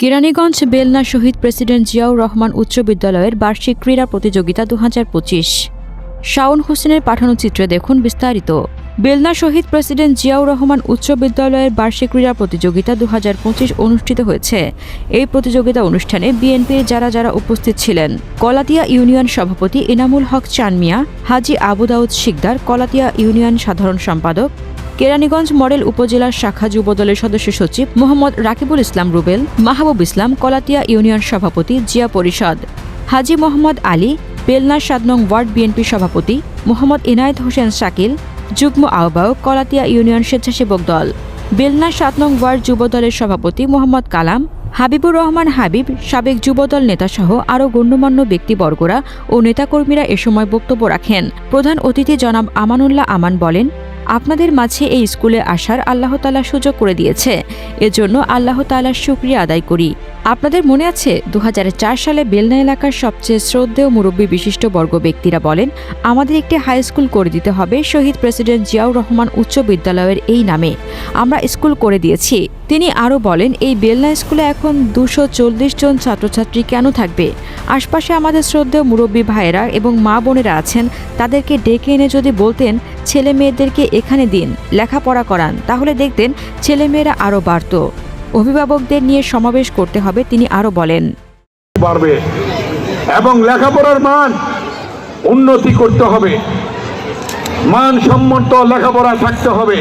কেরানীগঞ্জ বেলনা শহীদ president Ziaur Rahman উচ্চ বিদ্যালয়ের বার্ষিক ক্রীড়া প্রতিযোগিতা ২০২৫। শাওন হোসেনের পাঠানো চিত্রে দেখুন বিস্তারিত। বেলনা শহীদ প্রেসিডেন্ট জিয়াউর রহমান উচ্চ বিদ্যালয়ের বার্ষিক ক্রীড়া প্রতিযোগিতা ২০২৫ অনুষ্ঠিত হয়েছে। এই প্রতিযোগিতা অনুষ্ঠানে বিএনপির যারা উপস্থিত ছিলেন: কলাতিয়া ইউনিয়ন সভাপতি এনামুল হক চানমিয়া, হাজী আবু দাউদ শিকদার, কলাতিয়া ইউনিয়ন সাধারণ সম্পাদক, কেরানীগঞ্জ মডেল উপজেলার শাখা যুবদলের সদস্য সচিব মোহাম্মদ রাকিবুল ইসলাম রুবেল, মাহবুব ইসলাম, কলাতিয়া ইউনিয়ন সভাপতি জিয়া পরিষদ, হাজী মোহাম্মদ আলী, বেলনা ৭ নং ওয়ার্ড বিএনপি সভাপতি মোহাম্মদ ইনায়েত হোসেন শাকিল, যুগ্ম আহ্বায়ক কলাতিয়া ইউনিয়ন স্বেচ্ছাসেবক দল, বেলনা ৭ নং ওয়ার্ড যুবদলের সভাপতি মোহাম্মদ কালাম, হাবিবুর রহমান হাবিব, সাবেক যুবদল নেতাসহ আরও গণ্যমান্য ব্যক্তিবর্গরা ও নেতাকর্মীরা এ সময় বক্তব্য রাখেন। প্রধান অতিথি জনাব আমানুল্লাহ আমান বলেন, আপনাদের মাঝে এই স্কুলে আসার আল্লাহ তাআলা সুযোগ করে দিয়েছে, এজন্য আল্লাহ তাআলার শুকরিয়া আদায় করি। আপনাদের মনে আছে ২০০৪ সালে বেলনা এলাকার সবচেয়ে শ্রদ্ধেয় মুরব্বী বিশিষ্ট বর্গ ব্যক্তিরা বলেন, আমাদের একটি হাই স্কুল করে দিতে হবে শহীদ প্রেসিডেন্ট জিয়াউর রহমান উচ্চ বিদ্যালয়ের এই নামে। আমরা স্কুল করে দিয়েছি। তিনি আরও বলেন, এই বেলনা স্কুলে এখন ২৪০ জন ছাত্রছাত্রী কেন থাকবে? আশপাশে আমাদের শ্রদ্ধেয় মুরব্বী ভাইয়েরা এবং মা বোনেরা আছেন, তাদেরকে ডেকে এনে যদি বলতেন ছেলে মেয়েদেরকে এখানে দিন, লেখাপড়া করান, তাহলে দেখতেন ছেলেমেয়েরা আরও বাড়ত। অভিভাবকদের নিয়ে সমাবেশ করতে হবে, তিনি আরও বলেন। বাড়বে এবং লেখাপড়ার মান উন্নতি করতে হবে, মানসম্মত লেখাপড়া থাকতে হবে।